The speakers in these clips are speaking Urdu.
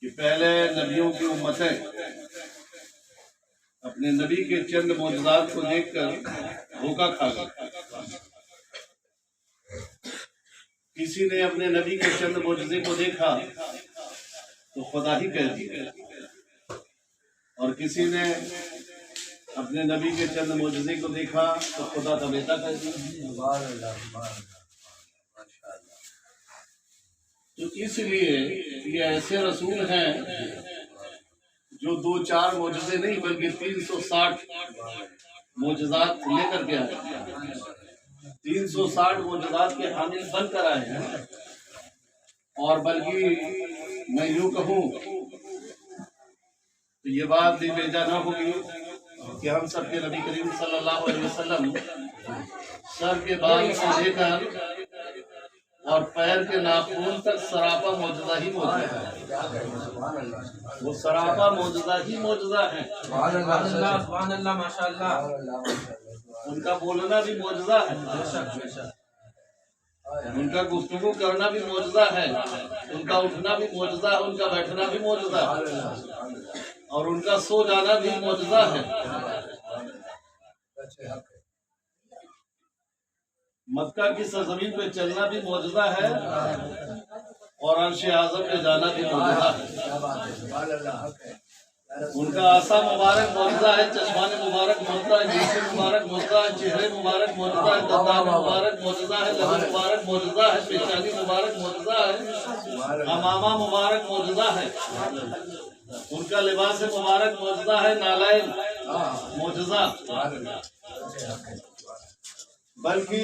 کہ پہلے نبیوں کی امتیں اپنے نبی کے چند معجزات کو دیکھ کر دھوکہ کھا گئے. کسی نے اپنے نبی کے چند معجزے کو دیکھا تو خدا ہی کہہ دیا، اور کسی نے اپنے نبی کے چند معجزے کو دیکھا تو خدا کا بیٹا کہہ دیا. تو اس لیے یہ ایسے رسول ہیں جو 2-4 معجزے نہیں بلکہ 360 معجزات لے کر کے آئے، 360 معجزات کے حامل بن کر آئے ہیں. اور بلکہ میں یوں کہوں تو یہ بات بھی بیجا نہ ہوگی کہ ہم سب کے نبی کریم صلی اللہ علیہ وسلم سر کے بال سے لے کر اور پیر کے ناخن تک سراپا معجزہ ہی معجزہ ہے. وہ سراپا معجزہ ہی معجزہ ہے. سبحان اللہ ماشاء اللہ. ان کا بولنا بھی معجزہ ہے، ان کا گفتگو کرنا بھی معجزہ ہے، ان کا اٹھنا بھی معجزہ ہے، ان کا بیٹھنا بھی معجزہ ہے، اور ان کا سو جانا بھی معجزہ ہے. مکہ کی سرزمین پہ چلنا بھی معجزہ ہے، اور عرش اعظم پہ جانا بھی معجزہ ہے. ان کا عصا مبارک معجزہ ہے، چشمان مبارک معجزہ ہے، جسم مبارک معجزہ ہے، چہرے مبارک معجزہ ہے، دندان مبارک معجزہ ہے، لب مبارک معجزہ ہے، پیشانی مبارک معجزہ ہے، امامہ مبارک معجزہ ہے. ان کا لباس مبارک معجزہ ہے، نالین معجزہ. بلکہ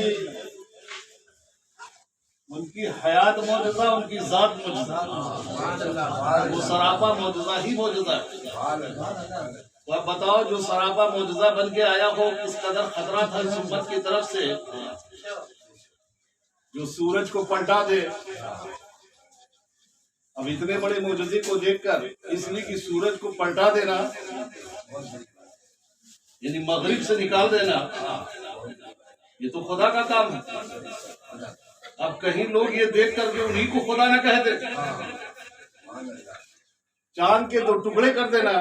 ان کی حیات معجزہ، ان کی ذات معجزہ، وہ سراپا معجزہ ہی معجزہ ہے. تو اب بتاؤ، جو سراپا معجزہ بن کے آیا ہو، کس قدر خطرہ تھا اس امت کی طرف سے. جو سورج کو پلٹا دے، اب اتنے بڑے معجزے کو دیکھ کر اس لیے کہ سورج کو پلٹا دینا یعنی مغرب سے نکال دینا، یہ تو خدا کا کام ہے. اب کہیں لوگ یہ دیکھ کر کے انہیں کو خدا نہ کہہ دے. چاند کے 2 ٹکڑے کر دینا،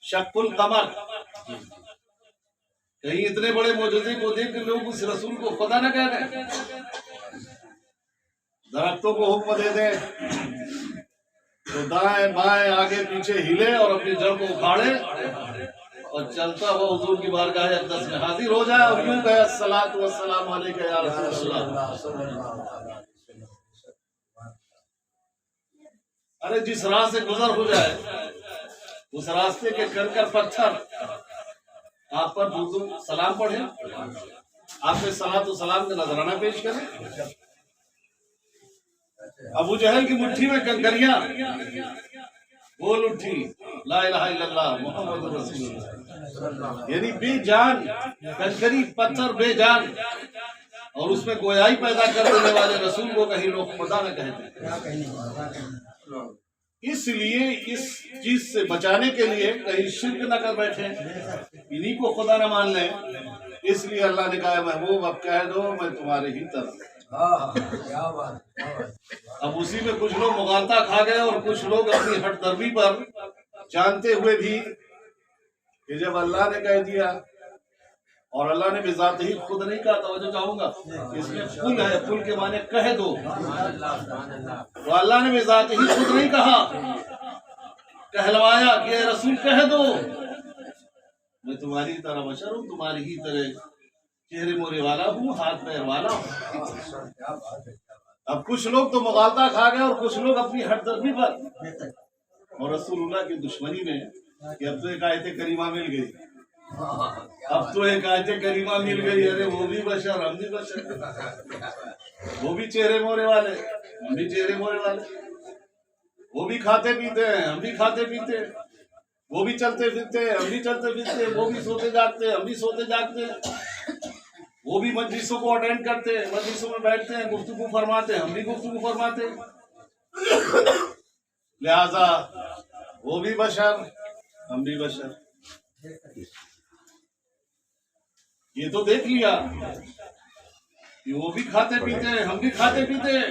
شق القمر، کہیں اتنے بڑے معجزے کو دیکھ کے لوگ اس رسول کو خدا نہ کہہ دیں. درختوں کو حکم دے دیں تو دائیں بائیں آگے پیچھے ہلے اور اپنی جڑ کو اکھاڑے اور چلتا ہوا حضور کی بارگاہ اقدس میں حاضر ہو جائے اور یوں کہے الصلاۃ والسلام علیک یا رسول اللہ. ارے جس راہ سے گزر ہو جائے اس راستے کے کنکر پتھر آپ پر سلام پڑھیں، آپ پہ صلاۃ و سلام کا نذرانہ پیش کریں. ابو جہل کی مٹھی میں کنکریاں بول اٹھی لا الہ الا اللہ محمد رسول اللہ، یعنی بے جان کنکری پتھر بے جان، اور اس میں گویائی پیدا کر دینے والے رسول کو کہیں لوگ خدا نہ کہتے. اس لیے اس چیز سے بچانے کے لیے کہیں شرک نہ کر بیٹھے، انہی کو خدا نہ مان لیں. اس لیے اللہ نے کہا محبوب اب کہہ دو میں تمہارے ہی طرف. اب اسی میں کچھ لوگ مغالطہ کھا گئے اور کچھ لوگ اپنی ہٹ درمی پر جانتے ہوئے بھی کہ جب اللہ نے کہہ دیا، اور اللہ نے بھی ذات ہی خود نہیں کہا، توجہ چاہوں گا اس میں قل ہے، قل کے معنی کہہ دو، تو اللہ نے بھی ذات ہی خود نہیں کہا، کہلوایا کہ اے رسول کہہ دو میں تمہاری طرح بشر ہوں، تمہاری ہی طرح چہرے مورے والا ہوں، ہاتھ پیر والا ہوں. اب کچھ لوگ تو مغالطہ کھا گئے اور کچھ لوگ اپنی ہٹ درمی پر اور رسول اللہ کی دشمنی میں کہ اب تو ایک آیت کریمہ مل گئی، اب تو ایک آیت کریمہ مل گئی، ارے وہ بھی بشر ہم بھی بشر، وہ بھی چہرے مورے والے ہم بھی چہرے مورے والے، وہ بھی کھاتے پیتے ہیں ہم بھی کھاتے پیتے ہیں، وہ بھی چلتے پھرتے ہیں ہم بھی چلتے پھرتے ہیں، وہ بھی سوتے جاگتے ہیں ہم بھی سوتے جاگتے ہیں، وہ بھی مجلسوں کو اٹینڈ کرتے ہیں، مجلسوں میں بیٹھتے ہیں، گفتگو فرماتے ہیں ہم بھی گفتگو فرماتے ہیں، لہذا وہ بھی بشر ہم بھی بشر. یہ تو دیکھ لیا کہ وہ بھی کھاتے پیتے ہیں ہم بھی کھاتے پیتے ہیں،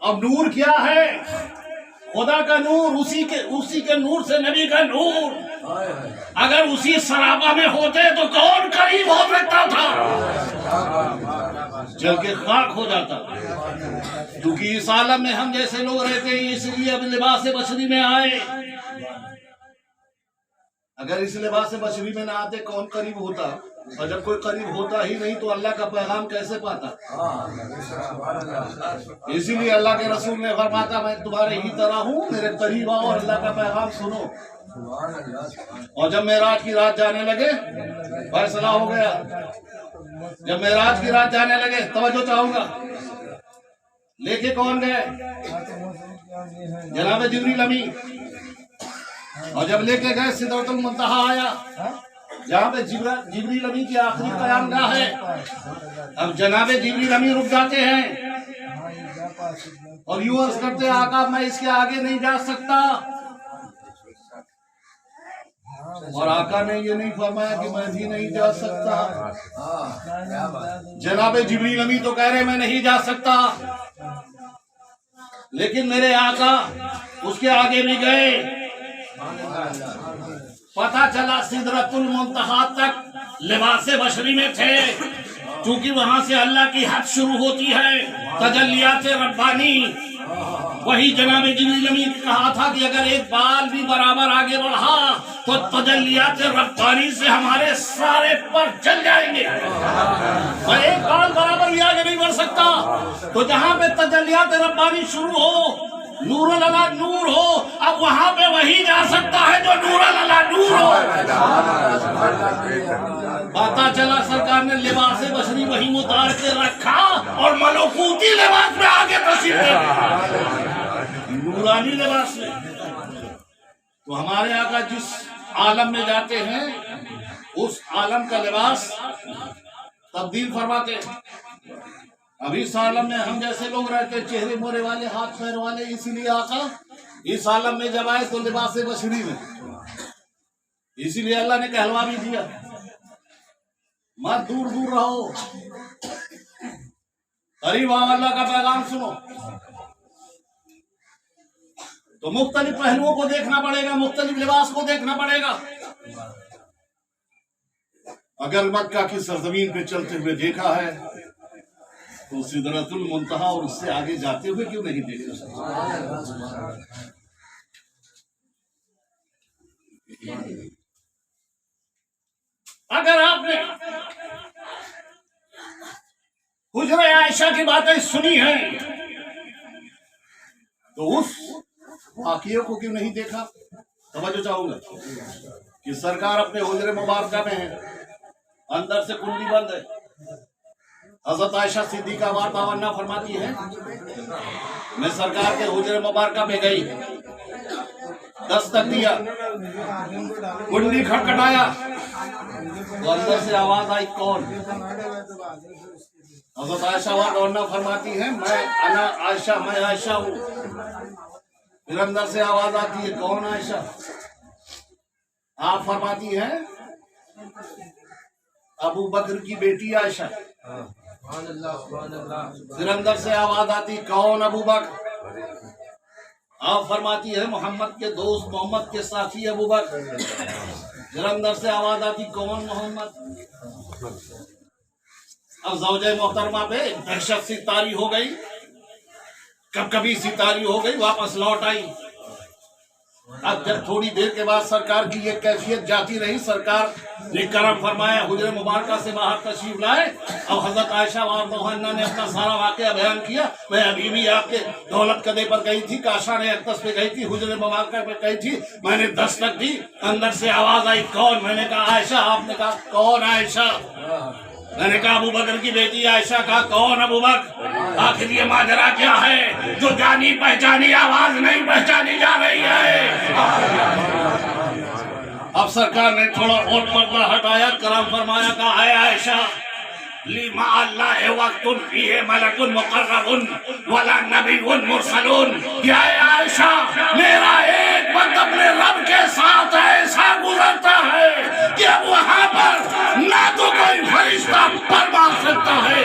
اب نور کیا ہے؟ خدا کا نور، اسی کے نور سے نبی کا نور۔ اگر اسی سرابہ میں ہوتے تو کون قریب ہو سکتا تھا؟ جل کے خاک ہو جاتا۔ کیونکہ اس عالم میں ہم جیسے لوگ رہتے ہیں، اس لیے اب لباس بشری میں آئے۔ اگر اس لباس بشری میں نہ آتے کون قریب ہوتا؟ اور جب کوئی قریب ہوتا ہی نہیں تو اللہ کا پیغام کیسے پاتا؟ اسی لیے اللہ کے رسول نے فرمایا میں تمہارے ہی طرح ہوں، میرے قریب آؤ اور اللہ کا پیغام سنو۔ اور جب معراج کی رات جانے لگے فیصلہ ہو گیا۔ جب معراج کی رات جانے لگے، توجہ چاہوں گا، لے کے کون گئے؟ جناب جبریل امین۔ اور جب لے کے گئے سدرۃ المنتہا آیا، جہاں پہ جبریل امین کی آخری قیام گاہ ہے۔ اب جناب جبریل امین رک جاتے ہیں اور یوں عرض کرتے ہیں آقا میں اس کے آگے نہیں جا سکتا۔ اور آقا نے یہ نہیں فرمایا کہ میں بھی نہیں جا سکتا۔ جناب جبریل امین تو کہہ رہے میں نہیں جا سکتا، لیکن میرے آقا اس کے آگے بھی گئے۔ پتہ چلا سدرۃ المنتہا تک لباس بشری میں تھے، چونکہ وہاں سے اللہ کی حد شروع ہوتی ہے، تجلیات ربانی۔ وہی جناب جبریل امین نے کہا تھا کہ اگر ایک بال بھی برابر آگے بڑھا تو تجلیات ربانی سے ہمارے سارے پر چل جائیں گے۔ میں ایک بال برابر بھی آگے نہیں بڑھ سکتا، تو جہاں پہ تجلیات ربانی شروع ہو، نور اللہ نور ہو، اب وہاں پہ وہی جا سکتا ہے جو نور اللہ نور ہو۔ پتا چلا سرکار نے لباس بشری وہی اتار کے رکھا اور ملکوتی لباس میں آگے تشریف لے گئے، نورانی لباس میں۔ تو ہمارے آقا جس عالم میں جاتے ہیں اس عالم کا لباس تبدیل فرماتے ہیں۔ ابھی اس عالم میں ہم جیسے لوگ رہتے، چہرے مورے والے، ہاتھ پیر والے، اسی لیے آقا اس عالم میں جب آئے تو لباس بشری میں، اسی لیے اللہ نے کہلوا بھی دیا مت دور دور رہو، قریب آؤ، اللہ کا پیغام سنو۔ تو مختلف پہلوؤں کو دیکھنا پڑے گا، مختلف لباس کو دیکھنا پڑے گا۔ اگر مکہ کی سرزمین پہ چلتے ہوئے دیکھا ہے تو سدرۃ المنتہا اور اس سے آگے جاتے ہوئے کیوں نہیں دیکھا؟ اگر آپ نے حجرہ عائشہ کی باتیں سنی ہیں تو اس واقعے کو کیوں نہیں دیکھا؟ توجہ چاہوں گا کہ سرکار اپنے حجرہ مبارکہ میں ہے، اندر سے کنڈی بند ہے۔ حضرت عائشہ صدیقہ وارتاوانہ فرماتی ہے میں سرکار کے حجرہ مبارکہ میں گئی، دستک دیا، کنڈی کھٹکھٹایا تو اندر سے آواز آئی کون؟ حضرت عائشہ وارتاوانہ فرماتی ہے میں عائشہ، میں عائشہ ہوں۔ پھر اندر سے آواز آتی ہے کون عائشہ؟ آپ فرماتی ہیں ابو بکر کی بیٹی عائشہ۔ پھر اندر سے آواز آتی کون ابو بکر؟ آپ فرماتی ہے محمد کے دوست، محمد کے ساتھی ابو بکر۔ پھر اندر سے آواز آتی کون محمد؟ اب زوجہ محترمہ پہ دہشت سی طاری ہو گئی، کبھی سی طاری ہو گئی، واپس لوٹ آئی۔ اب جب تھوڑی دیر کے بعد سرکار کی یہ کیفیت جاتی رہی، سرکار نے کرم فرمایا، حجرہ مبارکہ سے باہر تشریف لائے۔ اب حضرت عائشہ وارضاء نے اپنا سارا واقعہ بیان کیا، میں ابھی بھی آپ کے دولت قدے پر گئی تھی، کاشان اقدس پہ گئی تھی، حجرہ مبارکہ پہ گئی تھی، میں نے دستک دی، اندر سے آواز آئی کون؟ میں نے کہا عائشہ۔ آپ نے کہا کون عائشہ؟ میں نے کہا ابو بکر کی بیٹی عائشہ۔ کہا کون ابو بکر؟ آخر یہ ماجرا کیا ہے جو جانی پہچانی آواز نہیں پہچانی جا رہی ہے؟ اب سرکار نے تھوڑا اور پردہ ہٹایا، کرم فرمایا، کہا اے عائشہ لما اللہ وقت فیہ ملک مقرب ولا نبی مرسل۔ یا اے عائشہ میرا ایک وقت اپنے رب کے ساتھ ایسا گزرتا ہے کہ اب وہاں پر نہ تو کوئی فرشتہ پر مار سکتا ہے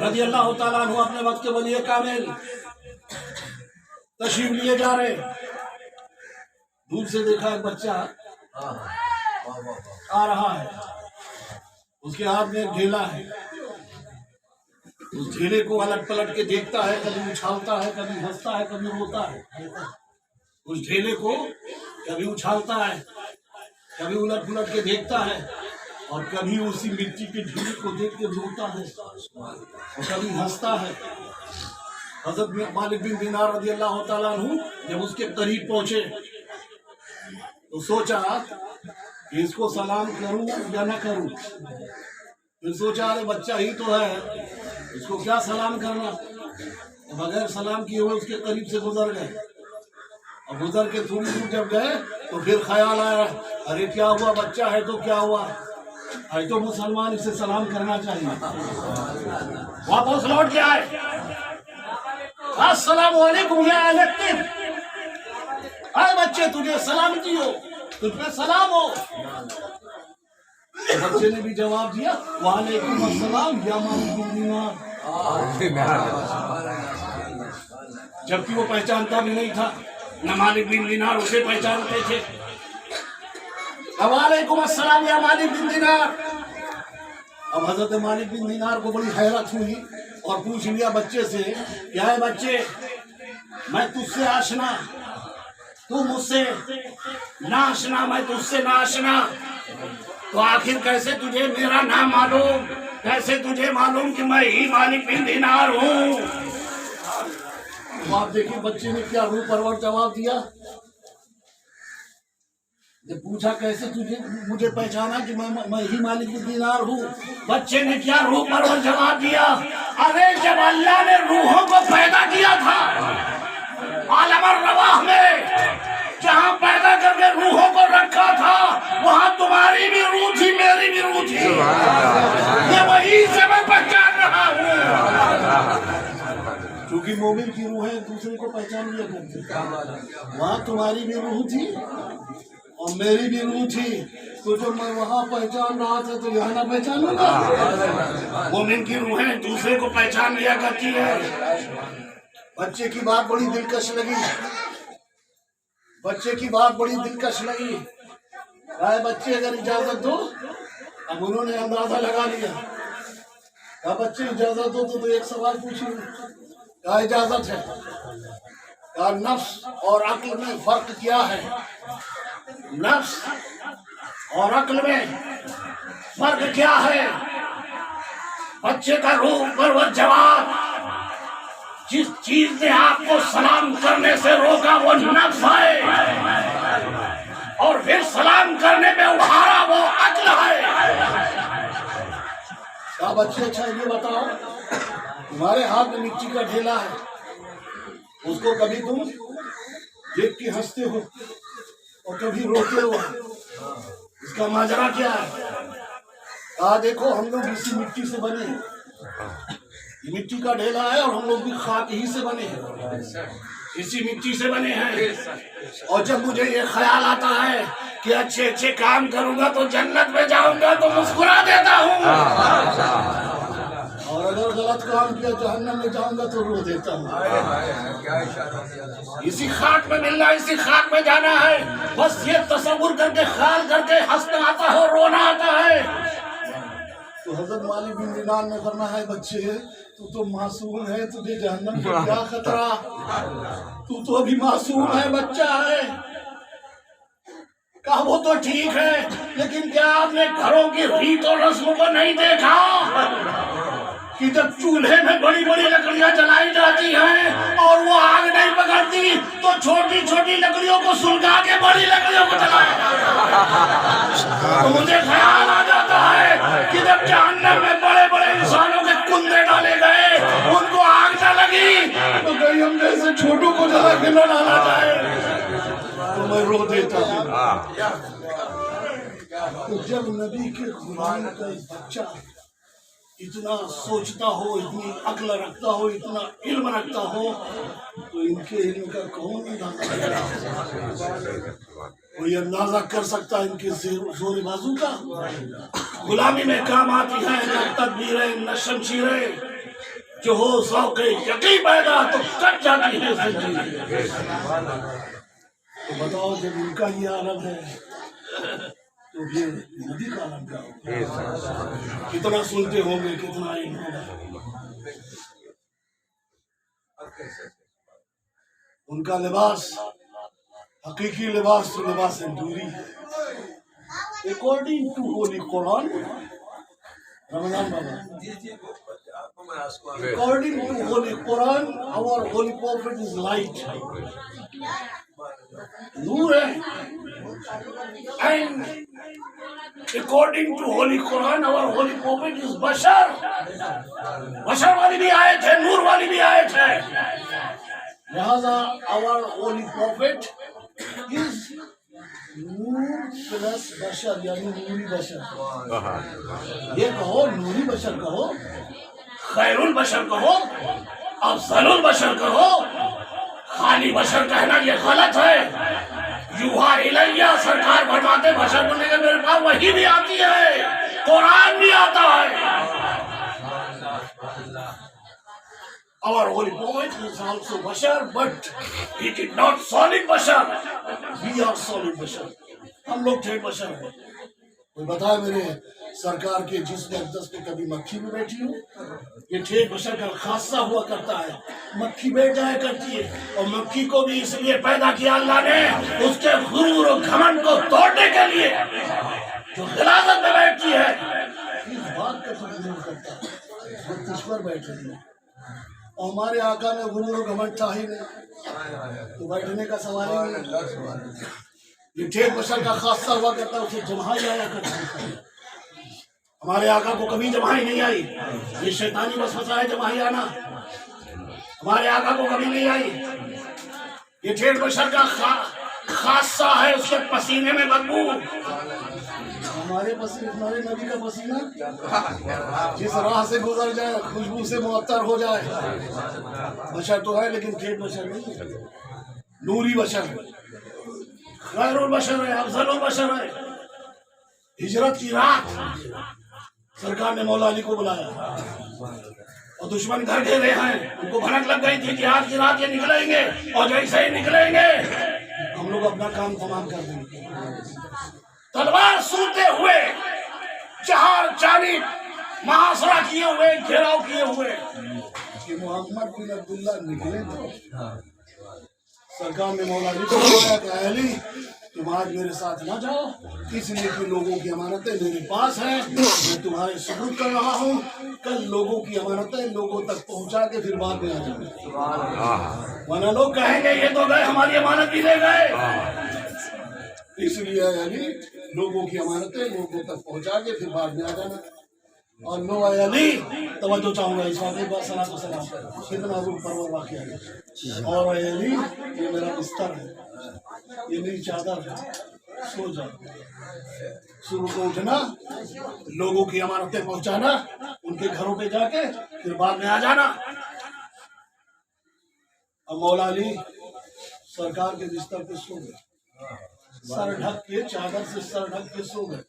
رضی اللہ تعالیٰ عنہ اپنے وقت کے ولی کامل تشریف لیے جا رہے، دور سے دیکھا ایک بچہ آ رہا ہے، اس کے ہاتھ میں ایک ڈھیلا ہے، اس ڈھیلے کو الٹ پلٹ کے دیکھتا ہے، کبھی اچھالتا ہے، کبھی ہنستا ہے، کبھی روتا ہے، اس ڈھیلے کو کبھی اچھالتا ہے، کبھی الٹ پلٹ کے دیکھتا ہے، اور کبھی اسی مٹی کے ڈھیلے کو دیکھ کے روتا ہے اور کبھی ہنستا ہے۔ حضرت مالک بن دینار رضی اللہ تعالیٰ عنہ جب اس کے قریب پہنچے تو سوچا کہ اس کو سلام کروں یا نہ کروں، پھر سوچا ارے بچہ ہی تو ہے، اس کو کیا سلام کرنا، بغیر سلام کیے ہوئے اس کے قریب سے گزر گئے، اور گزر کے تھوڑی دور جب گئے تو پھر خیال آیا ارے کیا ہوا، بچہ ہے تو کیا ہوا، آج تو مسلمان اسے سلام کرنا چاہیے۔ واپس لوٹ کے آئے، السلام علیکم یا اہل الطب، اے بچے تجھے سلامتی ہو، تجھ پہ سلام ہو۔ بچے نے بھی جواب دیا وعلیکم السلام یا مالک بن دینار، جبکہ وہ پہچانتا بھی نہیں تھا، نہ مالک بن دینار اسے پہچانتے تھے۔ وعلیکم السلام یا مالک بن دینار۔ اب حضرت مالک بن دینار کو بڑی حیرت ہوئی اور پوچھ لیا بچے سے، کیا ہے بچے، میں تجھ سے آشنا، تو مجھ سے ناشنا، میں تجھ سے ناشنا، تو آخر کیسے تجھے میرا نام معلوم، کیسے تجھے معلوم کہ میں ہی مالک بن دینار ہوں؟ آپ دیکھیں بچے نے کیا روح پرور جواب دیا، جب پوچھا کیسے تجھے مجھے پہچانا کہ میں ہی مالک بن دینار ہوں، بچے نے کیا روح پرور جواب دیا، ارے جب اللہ نے روحوں کو پیدا کیا تھا عالم الرواح میں، جہاں پیدا کر کے روحوں کو رکھا تھا وہاں تمہاری بھی روح تھی، میری بھی روح تھی، یہ وہی سے میں پہچان رہا ہوں۔ کیونکہ مومن کی روح ایک دوسرے کو پہچان لیا کرتی، وہاں تمہاری بھی روح تھی اور میری بھی روح تھی، تو جو میں وہاں پہچان رہا تھا تو یہاں نہ پہچانوں گا؟ مومن کی روحیں دوسرے کو پہچان لیا کرتی ہے۔ بچے کی بات بڑی دلکش لگی، بچے کی بات بڑی دلکش لگی، اے بچے اگر اجازت دو، اب انہوں نے اندازہ لگا لیا، کہا بچے اجازت دو تو ایک سوال پوچھیں، کہا اجازت ہے، کہا نفس اور عقل میں فرق کیا ہے؟ نفس اور عقل میں فرق کیا ہے؟ بچے کا روح پرور جواب، جس چیز نے آپ کو سلام کرنے سے روکا وہ نفس ہے، اور پھر سلام کرنے میں اٹھارا وہ عقل ہے۔ کہا بچے اچھا یہ بتاؤ، تمہارے ہاتھ میں مٹی کا ڈھیلا ہے، اس کو کبھی تم دیکھ کے ہنستے ہو اور کبھی روتے ہو، اس کا ماجرا کیا ہے؟ کہا دیکھو ہم لوگ اسی مٹی سے بنے ہیں، یہ مٹی کا ڈھیلا ہے اور ہم لوگ بھی خاک ہی سے بنے ہیں، اسی مٹی سے بنے ہیں، اور جب مجھے یہ خیال آتا ہے کہ اچھے اچھے کام کروں گا تو جنت میں جاؤں گا تو مسکرا دیتا ہوں، اور اگر غلط کام کیا جہنم میں جاؤں گا تو رو دیتا ہوں۔ اسی خاک میں ملنا، اسی خاک میں جانا ہے، بس یہ تصور کر کے خیال کر کے ہنسنا آتا ہے، رونا آتا ہے۔ تو حضرت مالک بن دینار نے فرمایا ہے بچے تو معصوم ہے، تجھے جہنم کا کیا خطرہ، تو ابھی معصوم ہے، بچہ ہے۔ کہا وہ تو ٹھیک ہے لیکن کیا آپ نے گھروں کی ریت اور رسم کو نہیں دیکھا کہ جب چولہے میں بڑی بڑی لکڑیاں جلائی جاتی ہیں اور وہ آگ نہیں پکڑتی تو چھوٹی چھوٹی لکڑیوں کو سلگا کے بڑی لکڑیوں کو جلایا جاتا ہے۔ تو مجھے خیال آ جاتا ہے کہ جب جہنم میں بڑے بڑے انسانوں کے کندے ڈالے گئے ان کو آگ نہ لگی تو کہیں ہم جیسے چھوٹوں کو جلا کے نہ ڈالا جائے، تو میں رو دیتا ہوں۔ تو جب نبی کے غلام کا ایک بچہ اتنا سوچتا ہو، اتنی عقل رکھتا ہو، اتنا علم رکھتا ہو، تو ان کے علم کا کون اندازہ کوئی اندازہ کر سکتا ان کے زور بازو کا؟ غلامی میں کام آتی ہے نہ تدبیریں نہ شمشیریں، جو ہو ذوق یقین پیدا تو کٹ جاتی ہے زندگی۔ تو بتاؤ جب ان کا یہ عالم ہے تو یہ نبی کا عالم کیا ہوگا؟ کتنا سنتے ہوں گے، کتنا علم ہوگا۔ ان کا لباس حقیقی لباس تو لباس دوری ہے۔ According to Holy Quran, Ramadan Baba, according to Holy Quran, our Holy Prophet is light, Noor hai. And according to Holy Quran, our Holy Prophet is Bashar. Bashar wali bhi aaye the, Noor wali bhi aaye the. Lihaza our Holy Prophet is Noor plus بشر، یعنی نوری بشر۔ یہ کہو نوری بشر کہو، خیر البشر کہو، افضل البشر کہو، خالی بشر کہنا یہ غلط ہے۔ یوحا الیہ، سرکار فرماتے بشر بننے کے میرے پاس وحی بھی آتی ہے، قرآن بھی آتا ہے۔ Our Holy Prophet is also Bashar, but he did not solid Bashar. We are solid Bashar. ہم لوگ ٹھیک بشر ہیں۔ کوئی بتائے میرے سرکار کے جسم اقدس پہ کبھی مکھی بھی بیٹھی ہو؟ یہ ٹھیک بشر کا خاصہ ہوا کرتا ہے، مکھی بیٹھ جایا کرتی ہے، اور مکھی کو بھی اس لیے پیدا کیا اللہ نے اس کے غرور و گھمنڈ کو توڑنے کے لیے، جو غلاظت میں بیٹھتی ہے اس بات کا تجربہ کرتا ہے وہ تجھ پر بیٹھ رہی ہے۔ اور ہمارے آقا میں غرور و گھمنڈ تھا ہی نہیں، تو بیٹھنے کا سوال ہی نہیں۔ یہ ٹھیک بشر کا خاصہ ہوا کرتا ہے، اسے جمائی آیا کرتا ہے۔ ہمارے آقا کو کبھی جمائی نہیں آئی، یہ شیطانی وسوسہ ہے جمائی آنا، ہمارے آقا کو کبھی نہیں آئی۔ یہ ٹھیک بشر کا خاصہ ہے، اس کے پسینے میں بدبو۔ ہمارے نبی کا پسینہ جس راہ سے گزر جائے خوشبو سے معطر ہو جائے۔ بشر تو ہے لیکن ٹھیک بشر نہیں، نوری بشر ہے، خیر البشر ہے، افضل البشر ہے۔ ہجرت کی رات سرکار نے مولا علی کو بلایا اور دشمن گھر گھیرے ہیں، ان کو بھنک لگ گئی تھی کہ آج کی رات یہ نکلیں گے، اور جیسے ہی نکلیں گے ہم لوگ اپنا کام تمام کر دیں گے۔ تلوار سوتے ہوئے، چہار جانب محاصرہ کیے ہوئے، گھیراؤ کیے ہوئے کہ محمد بن عبداللہ نکلے تو سرکار نے مولا علی کو بلایا کہ اے علی تم آج میرے ساتھ نہ جاؤ، اس لیے کہ لوگوں کی امانتیں میرے پاس ہیں، میں تمہارے سپرد کر رہا ہوں، کل لوگوں کی امانتیں لوگوں تک پہنچا کے پھر بعد میں آ جاؤں، ورنہ لوگ کہیں گے یہ تو گئے ہماری امانت بھی لے گئے۔ اس لیے اے علی لوگوں کی امانتیں لوگوں تک پہنچا کے پھر بعد میں آ جانا۔ اور لو اے علی توجہ چاہوں گا اس واقعے پر، صلاۃ و سلام کتنا روح پرور واقعہ ہے۔ اور اے علی یہ میرا بستر ہے، یہ میری چادر ہے، سو جاؤ، صبح کو اٹھنا، لوگوں کی امانتیں پہنچانا، ان کے گھروں پہ جا کے پھر بعد میں آ جانا۔ اب مولا علی سرکار کے بستر پہ سو گئے، سر ڈھک کے، چادر سے سر ڈھک کے سو گئے،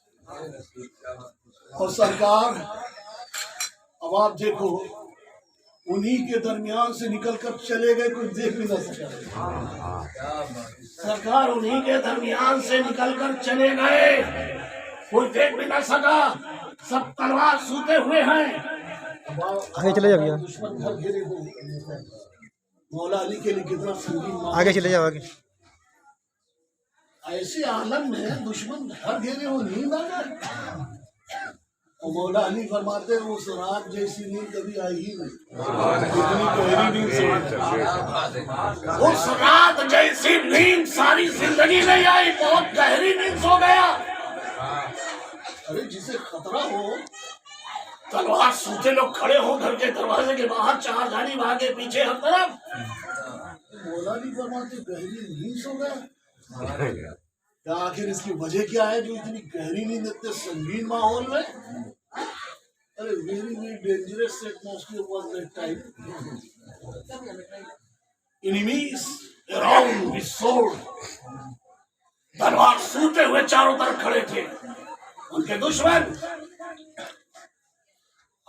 اور سرکار اب آپ دیکھو انہی کے درمیان سے نکل کر چلے گئے، کوئی دیکھ بھی نہ سکا۔ سرکار انہی کے درمیان سے نکل کر چلے گئے، کوئی دیکھ بھی نہ سکا، سب تلوار سوتے ہوئے ہیں۔ آگے چلے جاؤ، دشمن گھر گھیرے ہوئے، مولا علی کے لیے کتنا سنگین آگے چلے جاؤ آگے۔ ایسے عالم میں دشمن گھر گھیرے ہو، نیند آ جائے، اور مولا علی فرماتے ہیں اس رات جیسی نیند کبھی آئی ہی نہیں، اتنی گہری نیند سو، اس رات جیسی نیند ساری زندگی نہیں آئی، بہت گہری نیند سو گیا۔ ارے جسے خطرہ ہو، تلوار سوتے لوگ کھڑے ہو گھر کے دروازے کے باہر، چار جانب آگے پیچھے ہر طرف، مولا علی فرماتے گہری نیند سو گیا۔ کیا آخر اس کی وجہ کیا ہے جو اتنی گہری نیند اتنے سنگین ماحول میں؟ ارے very very dangerous atmosphere was that time, enemies around with sword, تلوار سوتے ہوئے چاروں طرف کھڑے تھے ان کے دشمن۔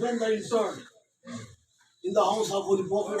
When they entered in the house of Holy Prophet,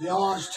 they asked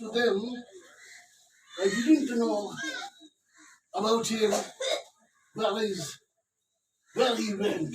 to them, I didn't know about him, where he went,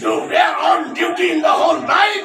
you were on duty in the whole night,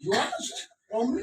you asked from me,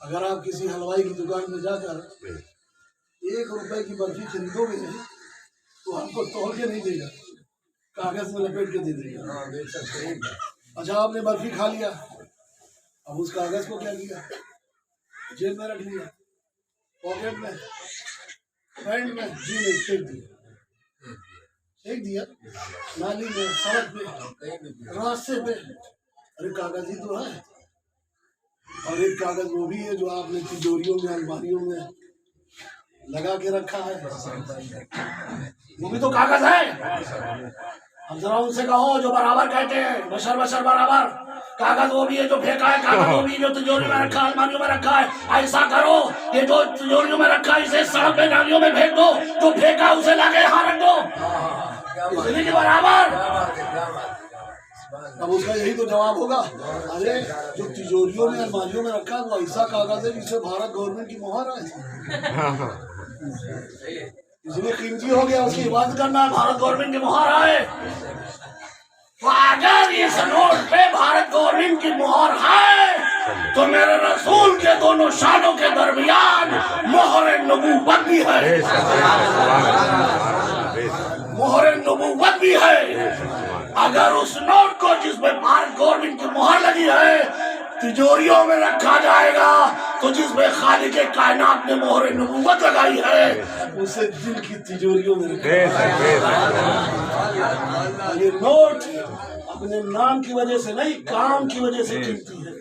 اگر آپ کسی حلوائی کی دکان میں جا کر 1 روپے کی برفی خریدو گے تو آپ کو توڑ کے نہیں دے گا, کاغذ میں لپیٹ کے دے دے گا. اچھا آپ نے برفی کھا لیا, اب اس کاغذ کو کیا کیا, جیب میں رکھ لیا, پاکٹ میں, پینٹ میں, جی میں پھینک دیا, نالی میں, سڑک پہ, راستے پہ. ارے کاغذ ہی تو ہے. اور ایک کاغذ وہ بھی ہے جو آپ نے تجوریوں میں, الماریوں میں لگا کے رکھا ہے, وہ بھی تو کاغذ ہے. اب ذرا ان سے کہو جو برابر کہتے ہیں, بشر بشر برابر. کاغذ وہ بھی ہے جو پھینکا ہے, کاغذ وہ بھی ہے جو تجوری میں رکھا ہے, الماریوں میں رکھا ہے. ایسا کرو, یہ جو تجوریوں میں رکھا ہے اسے سڑک پہ, نالیوں میں پھینک دو, جو پھینکا اسے لا کے یہاں رکھ دو, اسی کے برابر. اب اس کا یہی تو جواب ہوگا, ارے جو تجوریوں میں, الماریوں میں رکھا ہے وہ ایسا کاغذ ہے جس سے بھارت گورنمنٹ کی مہر ہے, اس لیے قیمتی ہو گیا, اس کی حفاظت کرنا ہے, بھارت گورنمنٹ کی مہر ہے. تو اگر اس نوٹ پہ بھارت گورنمنٹ کی مہر ہے تو میرے رسول کے دونوں شانوں کے درمیان مہر نبوت بھی ہے, مہر نبوت بھی ہے. اگر اس نوٹ کو جس میں بھارت گورنمنٹ کی مہر لگی ہے تجوریوں میں رکھا جائے گا تو جس میں خالق کائنات نے مہر نبوت لگائی ہے اسے دل کی تجوریوں میں رکھا. یہ نوٹ اپنے نام کی وجہ سے نہیں, کام کی وجہ سے قیمتی ہے.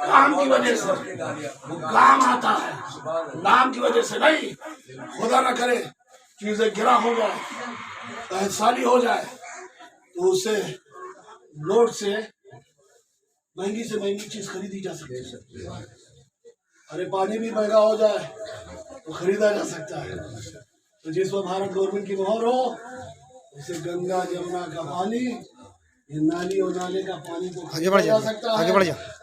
کام کی وجہ سے وہ کام آتا ہے, نام کی وجہ سے نہیں. خدا نہ کرے چیزیں گرا ہو جائے, قحط سالی ہو جائے تو اس سے نوٹ سے مہنگی سے مہنگی چیز خریدی جا سکتی ہے. ارے پانی بھی مہنگا ہو جائے تو خریدا جا سکتا ہے. تو جس میں بھارت گورنمنٹ کی مہر ہو اسے گنگا جمنا کا پانی, یہ نالی اور نالے کا پانی کو خریدا جا سکتا ہے.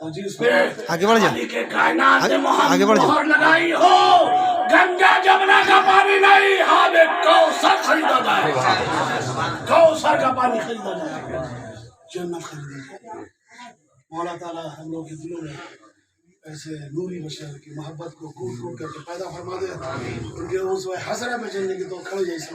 اور جس پہ خالق کائنات نے مہر لگائی ہو گنگا جمنا کا پانی نہیں, ہاں کوثر خریدا جائے گا, کوثر کا پانی خریدا جائے گا, جنت خریدی جائے گی. مولا تعالیٰ ہم لوگ کے دلوں میں ایسے نوری بشر کی محبت کو کوٹ کوٹ کر کے پیدا فرما دے, ان کے اس حسرہ میں چلنے کی تو کھڑے جیسے